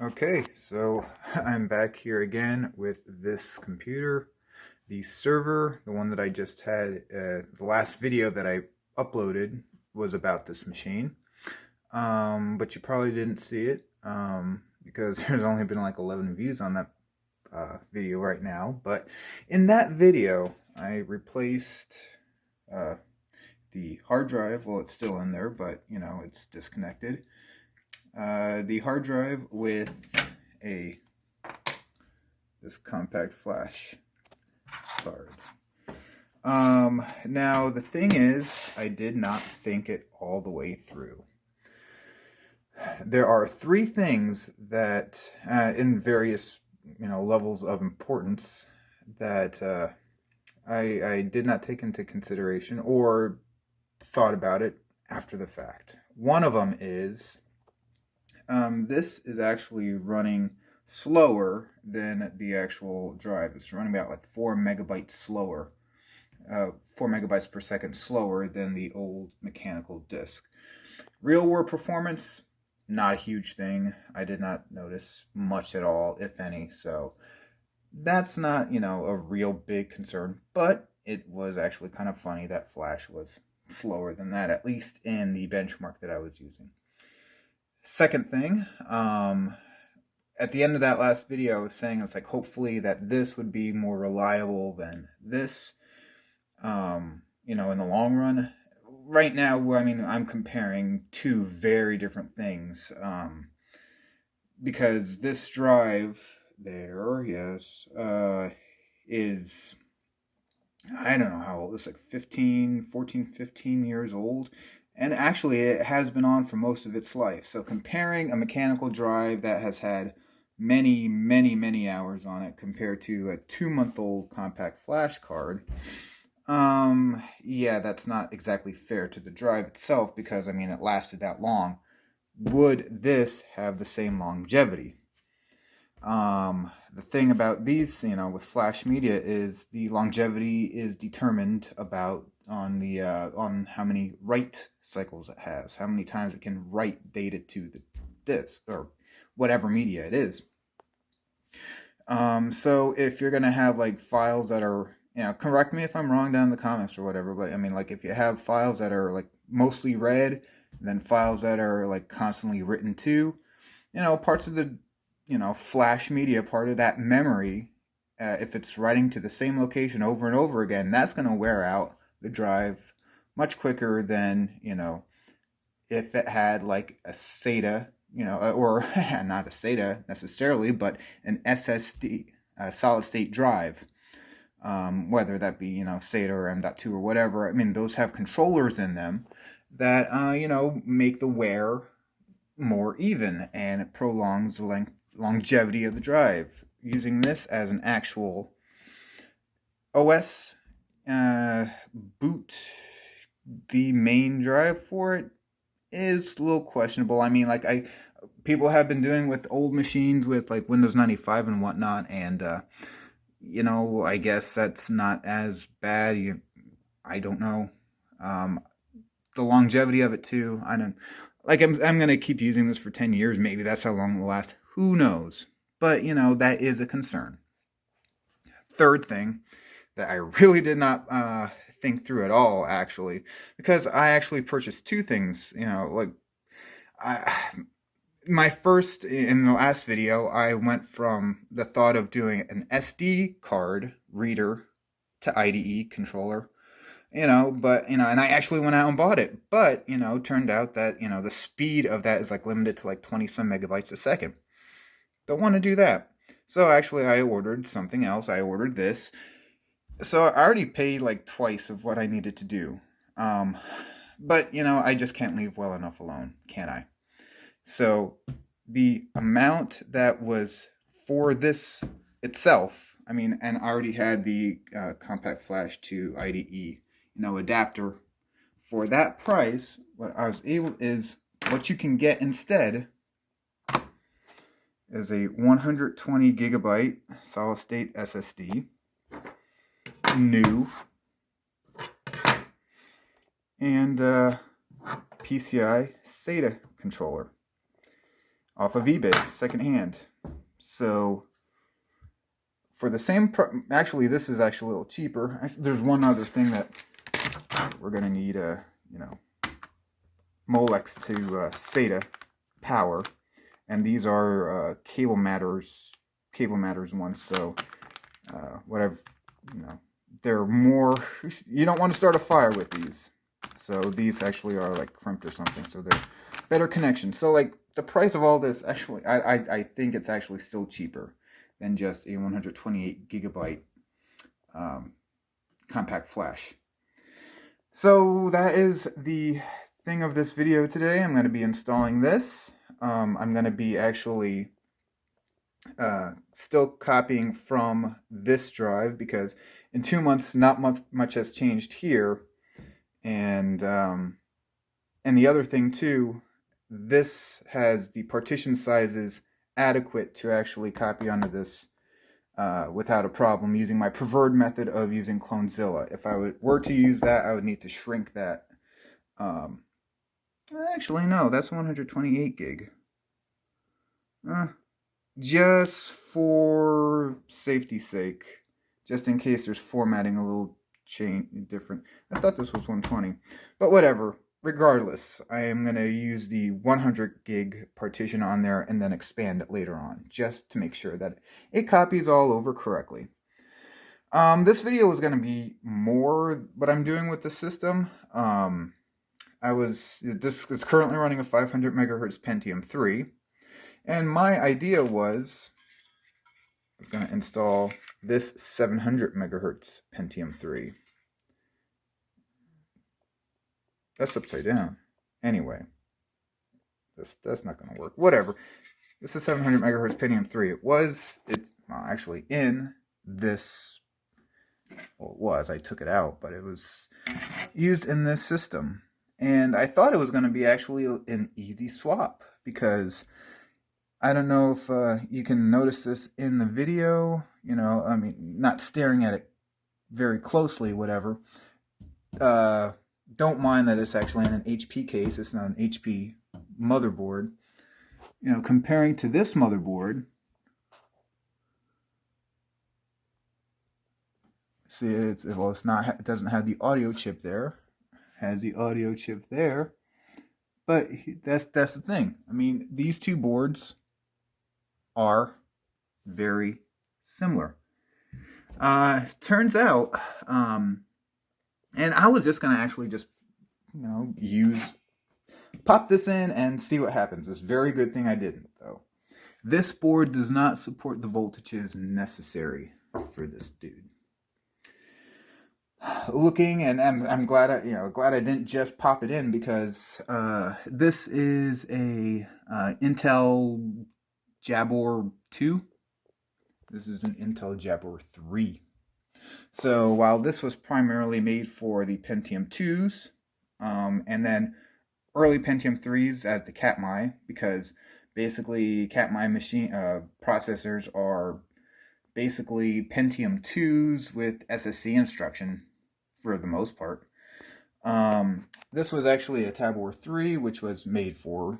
Okay, so I'm back here again with this computer. The server, the one that I just had, the last video that I uploaded was about this machine. But you probably didn't see it because there's only been like 11 views on that video right now. But in that video, I replaced uh, the hard drive. Well, it's still in there, but you know, it's disconnected. The hard drive with a this compact flash card. Now the thing is, I did not think it all the way through. There are three things that, in various levels of importance, that I did not take into consideration or thought about it after the fact. One of them is this is actually running slower than the actual drive. It's running about like 4 megabytes slower, 4 megabytes per second slower than the old mechanical disk. Real world performance, not a huge thing. I did not notice much at all, if any. So that's not, a real big concern. But it was actually kind of funny that Flash was slower than that, at least in the benchmark that I was using. Second thing, at the end of that last video, I was saying it's like hopefully that this would be more reliable than this, in the long run. Right now, I mean, I'm comparing two very different things, because this drive there, yes, is, I don't know how old, it's like 15 years old. And actually, it has been on for most of its life. So comparing a mechanical drive that has had many, many, many hours on it compared to a 2-month-old compact flash card, yeah, that's not exactly fair to the drive itself because, I mean, it lasted that long. Would this have the same longevity? The thing about these, with flash media is the longevity is determined about on how many write cycles it has, how many times it can write data to the disk or whatever media it is. So if you're gonna have like files that are, correct me if I'm wrong down in the comments or whatever, but I mean, like if you have files that are like mostly read, and then files that are like constantly written to, parts of the flash media, part of that memory, if it's writing to the same location over and over again, that's going to wear out the drive much quicker than, if it had like a SATA, or not a SATA necessarily, but an SSD, solid state drive, whether that be, SATA or M.2 or whatever. I mean, those have controllers in them that, make the wear more even, and it prolongs the longevity of the drive. Using this as an actual OS boot, the main drive for it is a little questionable. I mean, like people have been doing with old machines with like Windows 95 and whatnot, and I guess that's not as bad. I don't know. The longevity of it too. I don't like. I'm gonna keep using this for 10 years. Maybe that's how long it will last. Who knows? But that is a concern. Third thing that I really did not think through at all, actually, because I actually purchased two things. Like my first, in the last video, I went from the thought of doing an SD card reader to IDE controller, but, and I actually went out and bought it, but, turned out that, the speed of that is like limited to like 20 some megabytes a second. Don't want to do that. So actually I ordered something else. I ordered this. So I already paid like twice of what I needed to do. But, I just can't leave well enough alone, can I? So the amount that was for this itself, I mean, and I already had the compact flash to IDE, adapter. For that price, what I was able is what you can get instead is a 120 gigabyte solid state SSD, new, and PCI SATA controller. off of eBay, secondhand. So for the same, actually, this is actually a little cheaper. Actually, there's one other thing that we're gonna need Molex to SATA power, and these are cable matters ones. So whatever, they're more. You don't want to start a fire with these. So these actually are like crimped or something. So they're better connection. So like the price of all this, actually, I think it's actually still cheaper than just a 128 gigabyte compact flash. So that is the thing of this video today. I'm going to be installing this. I'm going to be actually still copying from this drive because in 2 months not much has changed here. And the other thing too, this has the partition sizes adequate to actually copy onto this without a problem using my preferred method of using Clonezilla. If I were to use that, I would need to shrink that. Actually, no, that's 128 gig. Just for safety's sake, just in case there's formatting a little different. I thought this was 120, but whatever. Regardless, I am going to use the 100 gig partition on there and then expand it later on, just to make sure that it copies all over correctly. This video is going to be more what I'm doing with the system. This is currently running a 500 megahertz Pentium 3, and my idea was I'm going to install this 700 megahertz Pentium 3. That's upside down. Anyway, that's not going to work. Whatever. This is 700 megahertz Pentium 3. It's actually in this. Well, it was. I took it out, but it was used in this system. And I thought it was going to be actually an easy swap because I don't know if you can notice this in the video. I mean, not staring at it very closely, whatever. Don't mind that it's actually in an HP case. It's not an HP motherboard. Comparing to this motherboard, see, it doesn't have the audio chip there. It has the audio chip there, but that's the thing. I mean, these two boards are very similar. Turns out, and I was just gonna actually just, pop this in and see what happens. It's a very good thing I didn't, though. This board does not support the voltages necessary for this dude. Looking, and I'm glad I didn't just pop it in because this is a Intel Jabor 2. This is an Intel Jabor 3. So while this was primarily made for the Pentium 2s, and then early Pentium 3s as the Katmai, because basically Katmai machine processors are basically Pentium 2s with SSD instruction for the most part. This was actually a Tabor 3, which was made for,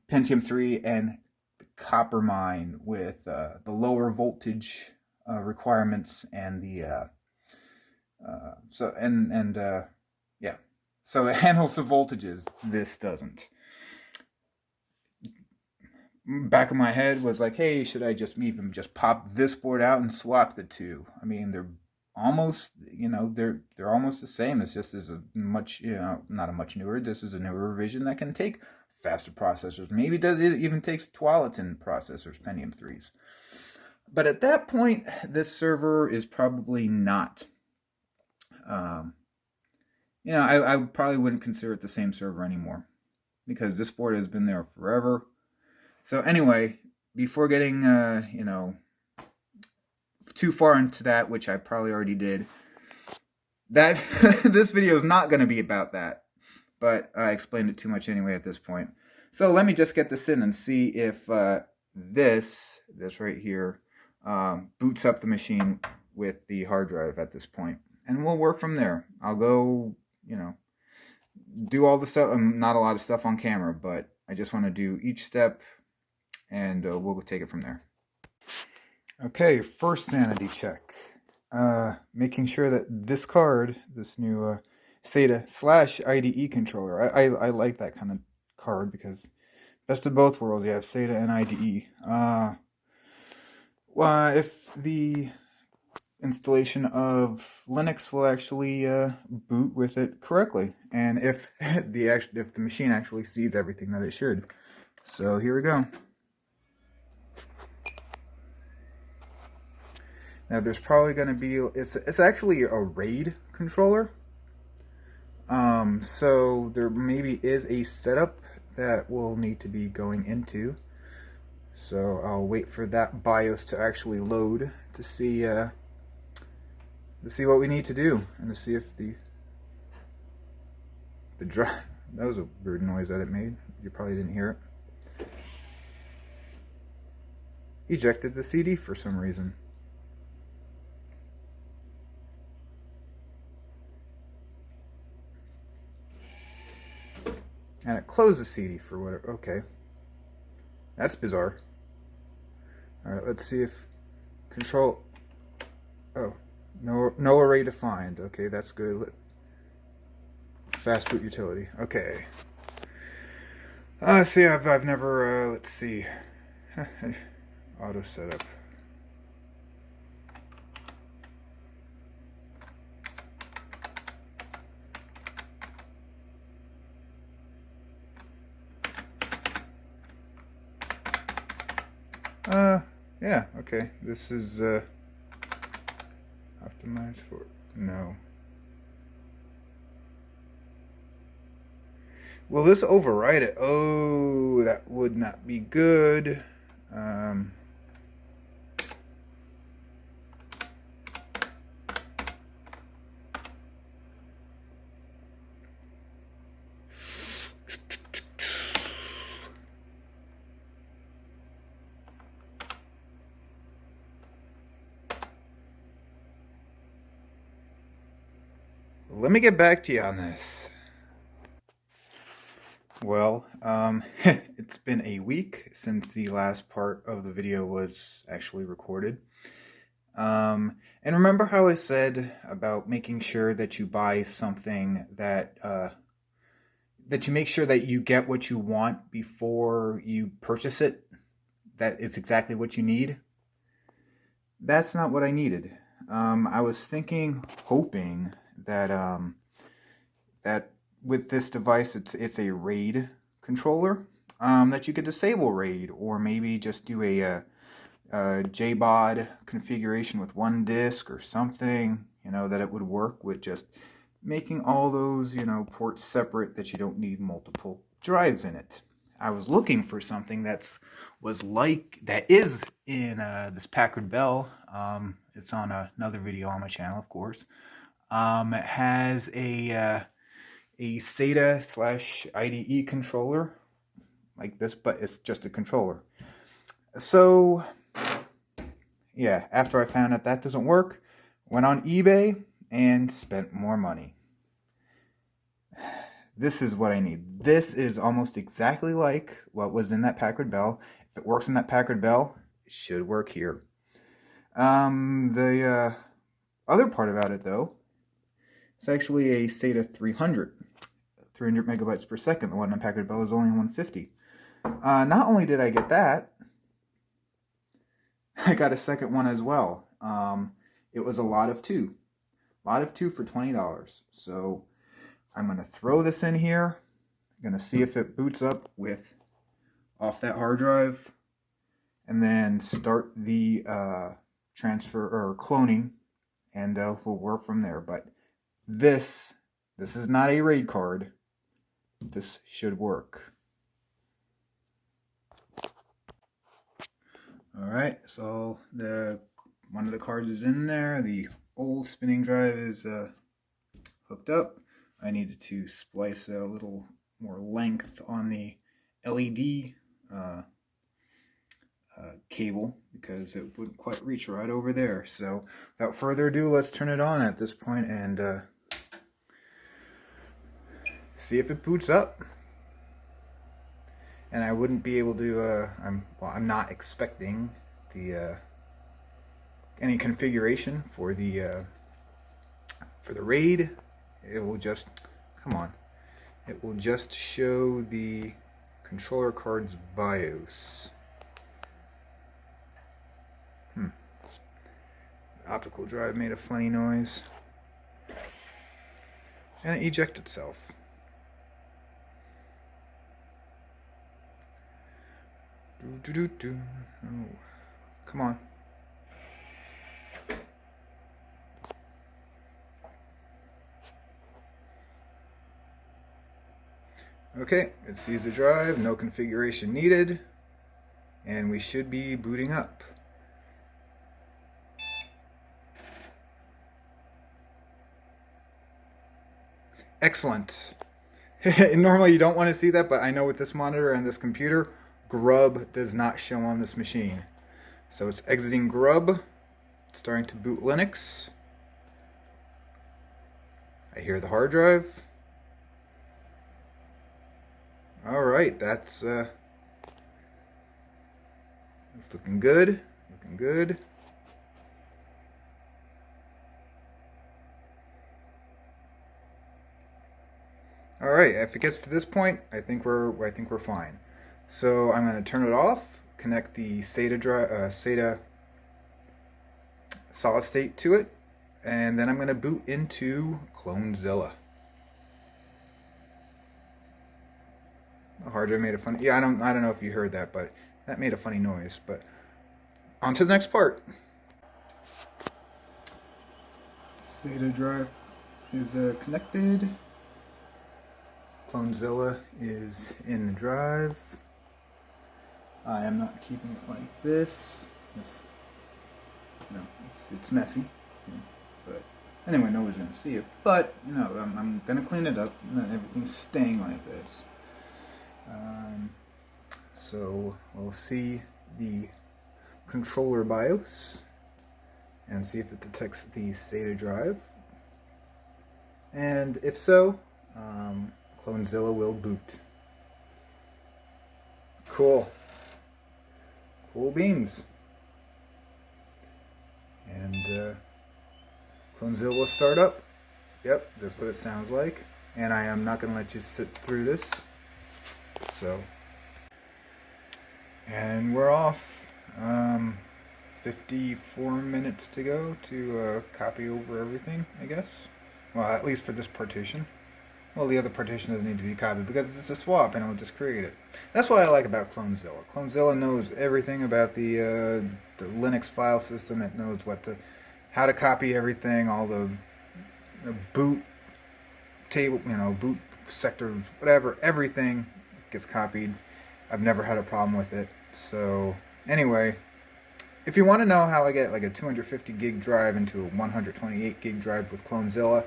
Pentium 3 and the copper mine with the lower voltage requirements and the so it handles the voltages. This doesn't. Back of my head was like, hey, should I just even just pop this board out and swap the two? I mean, they're almost, they're almost the same. It's just as a much, not a much newer. This is a newer revision that can take faster processors. Maybe it even takes Tualatin processors, Pentium 3s. But at that point, this server is probably not. I probably wouldn't consider it the same server anymore because this board has been there forever. So anyway, before getting, too far into that, which I probably already did, that this video is not going to be about that, but I explained it too much anyway at this point. So let me just get this in and see if this right here boots up the machine with the hard drive at this point, and we'll work from there. I'll go, do all the stuff. Not a lot of stuff on camera, but I just want to do each step and we'll take it from there. Okay, first sanity check. Making sure that this card, this new SATA / IDE controller, I like that kind of card because best of both worlds, you have SATA and IDE. Well, if the installation of Linux will actually boot with it correctly, and if the machine actually sees everything that it should. So here we go. Now there's probably going to be it's actually a RAID controller. So there maybe is a setup that we'll need to be going into. So I'll wait for that BIOS to actually load to see what we need to do, and to see if the drive, that was a weird noise that it made. You probably didn't hear it. Ejected the CD for some reason. And it closed the CD for whatever. Okay. That's bizarre. Alright, let's see if control. Oh, no array defined. Okay, that's good. Fast boot utility. Okay. See, I've never. Let's see. Auto setup. Yeah, okay. This is optimized for no. Will this override it? Oh, that would not be good. Let me get back to you on this. Well, it's been a week since the last part of the video was actually recorded. And remember how I said about making sure that you buy something that you make sure that you get what you want before you purchase it, that it's exactly what you need? That's not what I needed. I was hoping that that with this device, it's a RAID controller, that you could disable RAID, or maybe just do a JBOD configuration with one disk or something, that it would work with just making all those, ports separate, that you don't need multiple drives in it. I was looking for something that is in this Packard Bell. It's on another video on my channel, of course. It has a SATA / IDE controller like this, but it's just a controller. So yeah, after I found out that doesn't work, went on eBay and spent more money. This is what I need. This is almost exactly like what was in that Packard Bell. If it works in that Packard Bell, it should work here. The other part about it, though, it's actually a SATA 300 megabytes per second. The one in Packard Bell is only 150. Not only did I get that, I got a second one as well. It was a lot of two for $20. So I'm going to throw this in here. I'm going to see if it boots up off that hard drive, and then start the transfer or cloning, and we'll work from there. But this is not a RAID card. This should work. Alright, so one of the cards is in there. The old spinning drive is hooked up. I needed to splice a little more length on the LED cable, because it wouldn't quite reach right over there. So without further ado, let's turn it on at this point and see if it boots up. and I wouldn't be able to. I'm not expecting the any configuration for the RAID. It will just come on. It will just show the controller card's BIOS. The optical drive made a funny noise. And it ejected itself. Oh, come on. Okay, it sees the drive, no configuration needed, and we should be booting up. Excellent. Normally you don't want to see that, but I know with this monitor and this computer, Grub does not show on this machine. So it's exiting Grub, it's starting to boot Linux. I hear the hard drive. Alright, that's looking good. Looking good. Alright, if it gets to this point, I think we're fine. So I'm going to turn it off, connect the SATA solid state to it, and then I'm going to boot into Clonezilla. The hard drive made a funny. Yeah, I don't know if you heard that, but that made a funny noise. But on to the next part. SATA drive is connected. Clonezilla is in the drive. I am not keeping it like this. It's messy. But anyway, nobody's gonna see it. But I'm gonna clean it up. Everything's staying like this. So we'll see the controller BIOS and see if it detects the SATA drive, and if so, Clonezilla will boot. Cool beans. And Clonezilla will start up. Yep, that's what it sounds like. And I am not going to let you sit through this. So, and we're off. 54 minutes to go to copy over everything, I guess. Well, at least for this partition. Well, the other partition doesn't need to be copied because it's a swap and it'll just create it. That's what I like about Clonezilla. Clonezilla knows everything about the Linux file system. It knows how to copy everything, all the boot table, boot sector, whatever, everything gets copied. I've never had a problem with it. So anyway, if you want to know how I get like a 250 gig drive into a 128 gig drive with Clonezilla,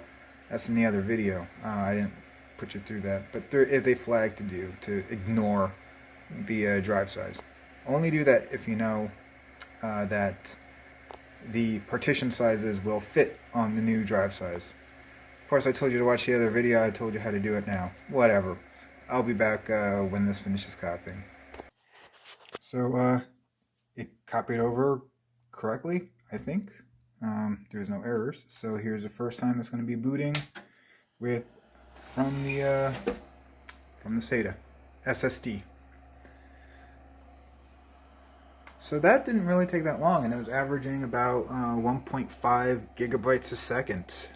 that's in the other video. I didn't put you through that, but there is a flag to ignore the drive size. Only do that if you know that the partition sizes will fit on the new drive size. Of course, I told you to watch the other video. I told you how to do it now. Whatever. I'll be back when this finishes copying. So it copied over correctly, I think. There's no errors. So here's the first time it's going to be booting from the SATA SSD. So that didn't really take that long, and it was averaging about 1.5 gigabytes a second.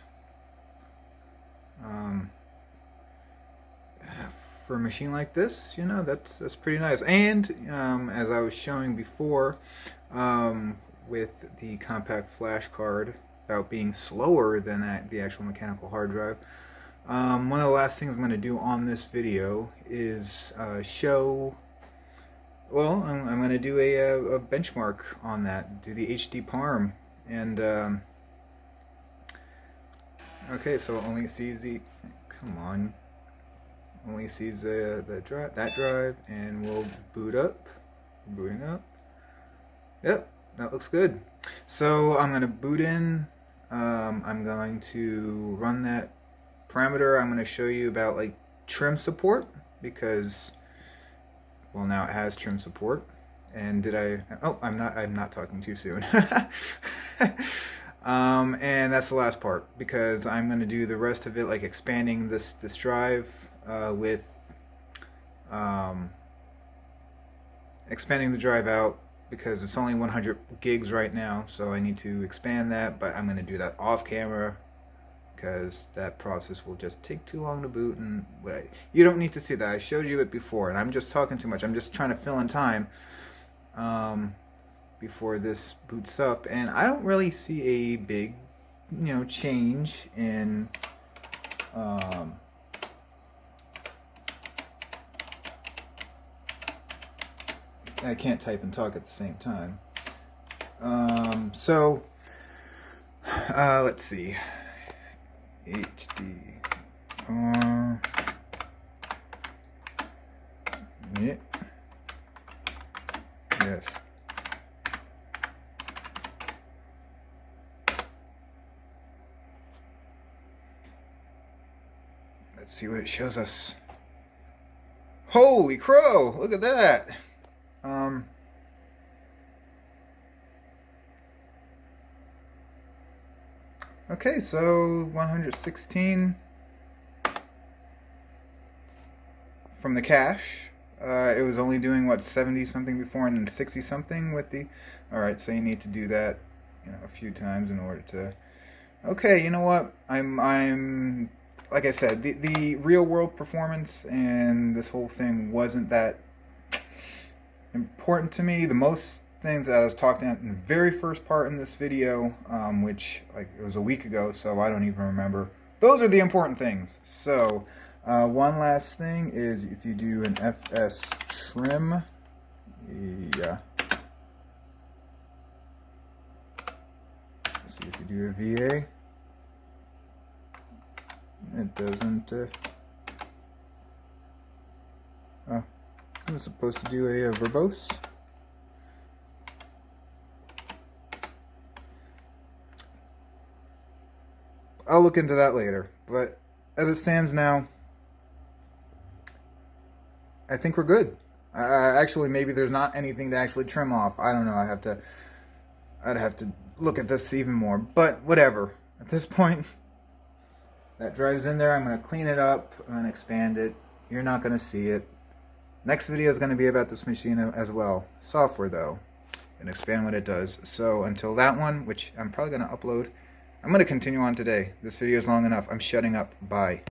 For a machine like this, that's pretty nice. And as I was showing before, with the compact flash card about being slower than the actual mechanical hard drive, one of the last things I'm going to do on this video is show. Well, I'm going to do a benchmark on that. Do the HD Parm, and okay, so it only sees the. Come on. Only sees that drive, and we'll boot up. Booting up. Yep, that looks good. So I'm going to boot in. I'm going to run that parameter. I'm going to show you about like trim support, because Well, now it has trim support. And did I? Oh, I'm not talking too soon. And that's the last part, because I'm going to do the rest of it, like expanding this drive with expanding the drive out, because it's only 100 gigs right now, so I need to expand that, but I'm going to do that off camera because that process will just take too long to boot, and you don't need to see that. I showed you it before, and I'm just talking too much. I'm just trying to fill in time before this boots up, and I don't really see a big, change in I can't type and talk at the same time. So let's see. HD. Yeah. Yes. Let's see what it shows us. Holy crow! Look at that. Okay, so 116 from the cache. It was only doing what, 70 something before, and then 60 something with the. All right, so you need to do that, a few times in order to. Okay, you know what? I'm like I said, the real world performance and this whole thing wasn't that important to me. The most things that I was talking about in the very first part in this video, which it was a week ago, so I don't even remember. Those are the important things. So one last thing is, if you do an FS trim, yeah. Let's see if you do a VA. It doesn't. Oh, I was supposed to do a verbose. I'll look into that later, but as it stands now, I think we're good. Actually, maybe there's not anything to actually trim off. I don't know. I'd have to look at this even more, but whatever. At this point, that drive's in there. I'm going to clean it up. I'm going to expand it. You're not going to see it. Next video is going to be about this machine as well. Software, though, and expand what it does. So until that one, which I'm probably going to upload, I'm going to continue on today. This video is long enough. I'm shutting up. Bye.